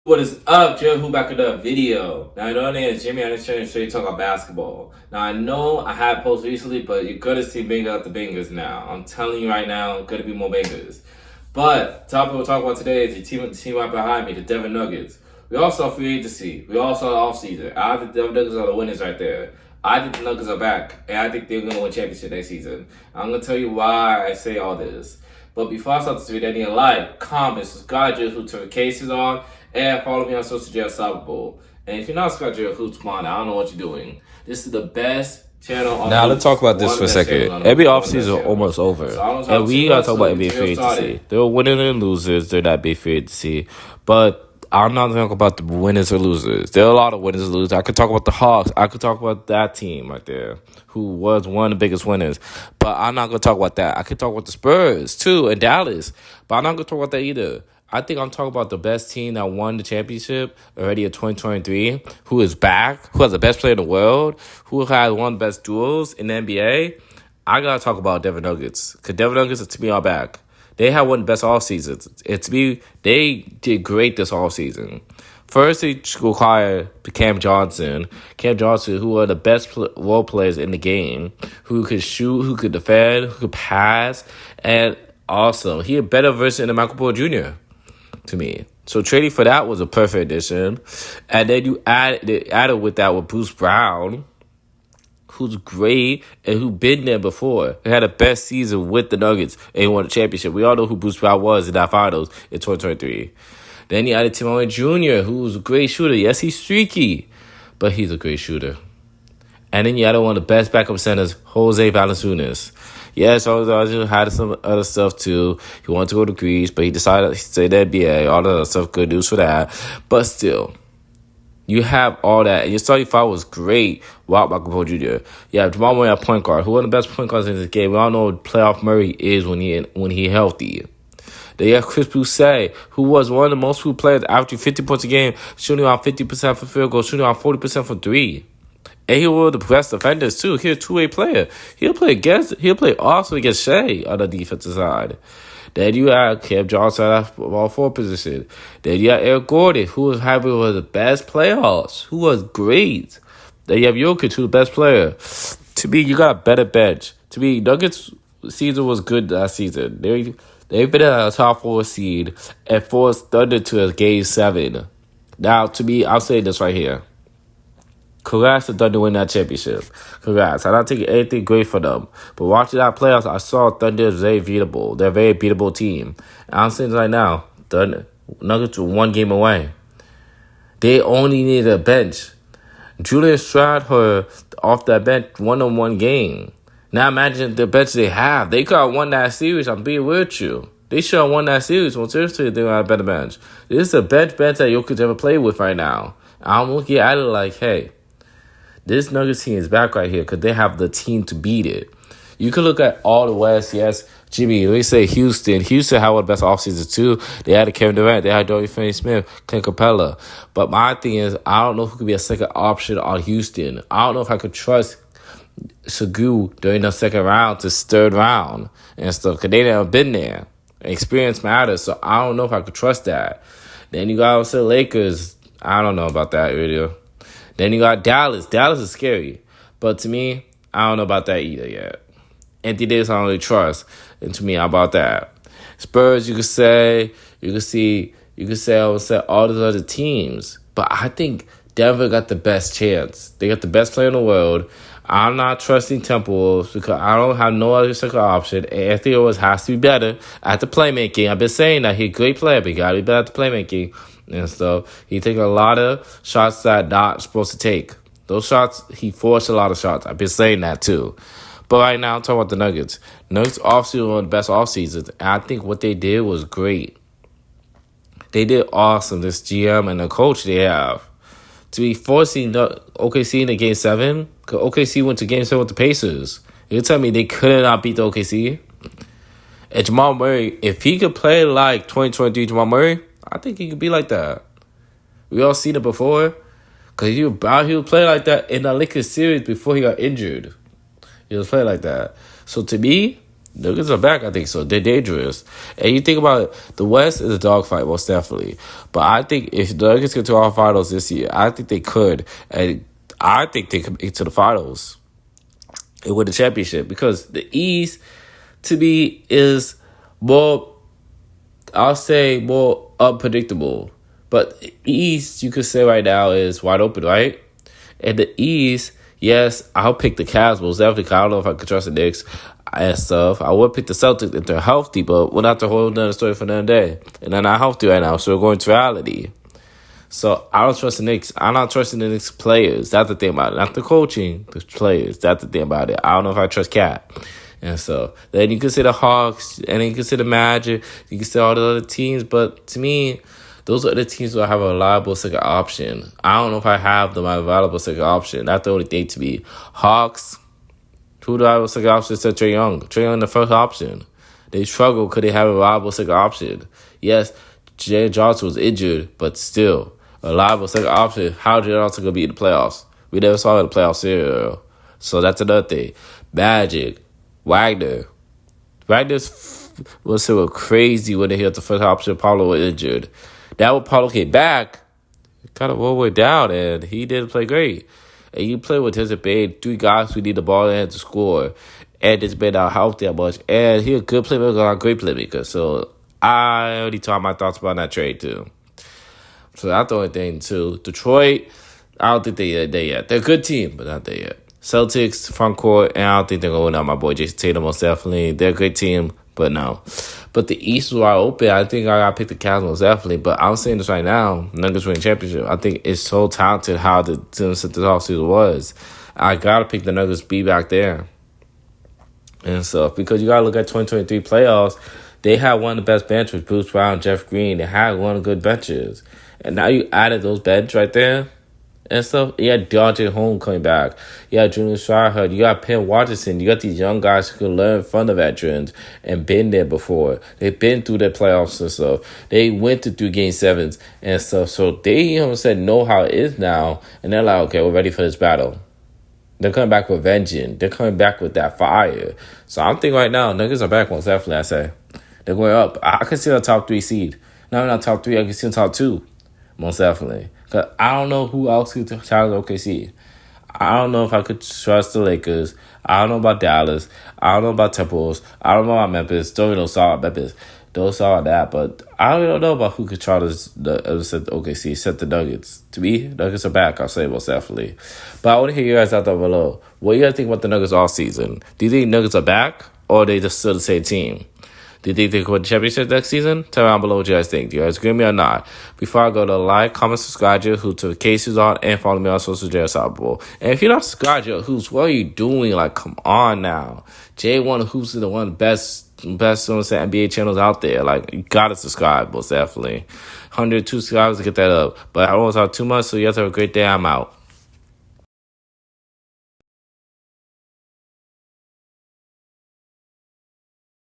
What is up, Jl'hoops back with a video. Now, I know my name is Jimmy, and I'm trying to show you talk about basketball. Now, I know I had posts recently, but you're going to see bangers after bangers now. I'm telling you right now, going to be more bangers. But, the topic we'll talk about today is the team right behind me, the Denver Nuggets. We all saw free agency. We all saw offseason. I think the Denver Nuggets are the winners right there. I think the Nuggets are back, and I think they're going to win championship next season. I'm going to tell you why I say all this. But before I start this video, I need a like, comment, subscribe to Jl'hoops notifications on, and follow me on social media Unstoppable. And if you're not subscribed to Jl'hoops, come on, I don't know what you're doing. This is the best channel on Now let's talk about this One for a best second. channel on NBA one best offseason channel. almost over. So I don't And talk we too gotta much, talk so about we NBA can free get started. agency. There are winners and losers. They're not big free agency. But I'm not talking about the winners or losers. There are a lot of winners and losers. I could talk about the Hawks. I could talk about that team right there, who was one of the biggest winners. But I'm not gonna talk about that. I could talk about the Spurs too and Dallas. But I'm not gonna talk about that either. I think I'm talking about the best team that won the championship already in 2023, who is back, who has the best player in the world, who has one of the best duels in the NBA. I gotta talk about Denver Nuggets, because Denver Nuggets, to me, are back. They had one of the best off seasons. To me, they did great this off season. First, they acquired Cam Johnson. Cam Johnson, who are the best role players in the game, who could shoot, who could defend, who could pass, and awesome. He a better version of Michael Porter Jr. to me. So trading for that was a perfect addition. And then you added with that with Bruce Brown, who's great and who been there before. He had the best season with the Nuggets and he won a championship. We all know who Bruce Brown was in that finals in 2023. Then you added Tim Hardaway Jr., who was a great shooter. Yes, he's streaky, but he's a great shooter. And then you added one of the best backup centers, Jose Valanciunas. Yes, Jose had some other stuff too. He wanted to go to Greece, but he decided to stay at the NBA. All the other stuff, good news for that. But still, you have all that, and your starting five was great without Michael Porter Jr. You have Jamal Murray at point guard, who one of the best point guards in this game. We all know what playoff Murray is when he healthy. Then you have Chris Boucher, who was one of the most improved players, averaging 50 points a game, shooting around 50% for field goals, shooting around 40% for three. And he was the best defenders too. He's a two-way player. He'll play awesome against Shea on the defensive side. Then you have Cam Johnson at ball four position. Then you have Eric Gordon, who was having one of the best playoffs, who was great. Then you have Jokic, who's the best player. To me, you got a better bench. To me, Nuggets season was good last season. They've been at a top four seed and forced Thunder to a game 7. Now, to me, I'll say this right here. Congrats to Thunder win that championship. Congrats. I'm not taking anything great for them. But watching that playoffs, I saw Thunder is very beatable. They're a very beatable team. And I'm saying right now, the Nuggets were 1 game away. They only needed a bench. Julian Stratford off that bench, 1-on-1 game. Now imagine the bench they have. They could have won that series. I'm being with you. They should have won that series. Well, seriously, they have a better bench. This is the best bench that Jokic ever played with right now. I'm looking at it like, hey, this Nuggets team is back right here because they have the team to beat it. You can look at all the West. Yes, Jimmy, we say Houston. Houston had one of the best offseasons too. They had Kevin Durant. They had Dorian Finney-Smith, Clint Capella. But my thing is, I don't know who could be a second option on Houston. I don't know if I could trust Segu during the second round to third round and stuff because they never been there. Experience matters, so I don't know if I could trust that. Then you got also Lakers. I don't know about that really. Then you got Dallas. Dallas is scary. But to me, I don't know about that either yet. Anthony Davis, I don't really trust. And to me, how about that? Spurs, you could say I would say all those other teams. But I think Denver got the best chance. They got the best player in the world. I'm not trusting Timberwolves because I don't have no other second option. And Anthony Davis has to be better at the playmaking. I've been saying that he's a great player, but he got to be better at the playmaking and stuff. He take a lot of shots that not supposed to take. Those shots, he forced a lot of shots. I've been saying that too. But right now, I'm talking about the Nuggets. Nuggets offseason one of the best offseasons. And I think what they did was great. They did awesome, this GM and the coach they have. To be forcing OKC into Game 7, because OKC went to Game 7 with the Pacers. You tell me they could not beat the OKC? And Jamal Murray, if he could play like 2023 Jamal Murray, I think he could be like that. We all seen it before. Because he would play like that in the Lakers series before he got injured. He was playing like that. So to me, Nuggets are back, I think so. They're dangerous. And you think about it, the West is a dogfight, most definitely. But I think if the Nuggets get to our finals this year, I think they could. And I think they could get to the finals and win the championship. Because the East, to me, is more, I'll say, more unpredictable. But the East, you could say right now, is wide open, right? And the East, yes, I'll pick the Cavs most definitely. 'Cause I don't know if I could trust the Knicks and stuff. I would pick the Celtics if they're healthy, but we're not the whole nother story for another day. And they're not healthy right now, so we're going to reality. So I don't trust the Knicks. I'm not trusting the Knicks players. That's the thing about it. Not the coaching, the players. That's the thing about it. I don't know if I trust Cat. And so then you can say the Hawks, and then you can say the Magic. You can say all the other teams, but to me, those are the teams that have a reliable second option. I don't know if I have my reliable second option. That's the only thing to me. Hawks, who do I have a second option? Said Trae Young. Trae Young, the first option. They struggle. Could they have a reliable second option? Yes, Jay Johnson was injured, but still, a reliable second option. How Jay Johnson going to be in the playoffs? We never saw in the playoffs here. So that's another thing. Magic, Wagner. Wagner's was so crazy when they hit the first option. Paulo was injured. That when Paulo came back, it kind of all went down, and he didn't play great. And you play with his big 3 guys who need the ball and to score, and it's been out healthy that much. And he's a good playmaker, a great playmaker. So I already told my thoughts about that trade too. So that's the only thing too. Detroit, I don't think they're there yet. They're a good team, but not there yet. Celtics, front court, and I don't think they're going to win out my boy Jason Tatum most definitely. They're a great team, but no. But the East is wide open. I think I got to pick the Cavs most definitely. But I'm saying this right now, Nuggets win championship. I think it's so talented how the offseason was. I got to pick the Nuggets be back there. And so, because you got to look at 2023 playoffs, they had one of the best benches, Bruce Brown, Jeff Green. They had one of the good benches. And now you added those bench right there and stuff. You had DeAndre Holmes coming back. You had Julius Randle. You got Penn Watterson. You got these young guys who can learn from the veterans and been there before. They've been through the playoffs and stuff. They went to 3 Game 7s and stuff. So they know how it is now. And they're like, okay, we're ready for this battle. They're coming back with vengeance. They're coming back with that fire. So I'm thinking right now, Nuggets are back most definitely, I say. They're going up. I can see a top 3 seed. Not top 3, I can see a top 2. Most definitely. Because I don't know who else could challenge OKC. I don't know if I could trust the Lakers. I don't know about Dallas. I don't know about Temples. I don't know about Memphis. Don't even know about Memphis. Don't saw that. But I don't know about who could try to set OKC, set the Nuggets. To me, Nuggets are back, I'll say most definitely. But I want to hear you guys out there below. What do you guys think about the Nuggets all season? Do you think Nuggets are back? Or are they just still the same team? Do you think they could win the championship next season? Tell me down below what you guys think. Do you guys agree with me or not? Before I go to like, comment, subscribe, Jl'hoops, notifications on, and follow me on social media. And if you're not subscribed, Jl'hoops, what are you doing? Like, come on now. Jl'hoops is the one best NBA channels out there. Like, you gotta subscribe, most definitely. 102 subscribers to get that up. But I almost have too much, so you guys have a great day. I'm out.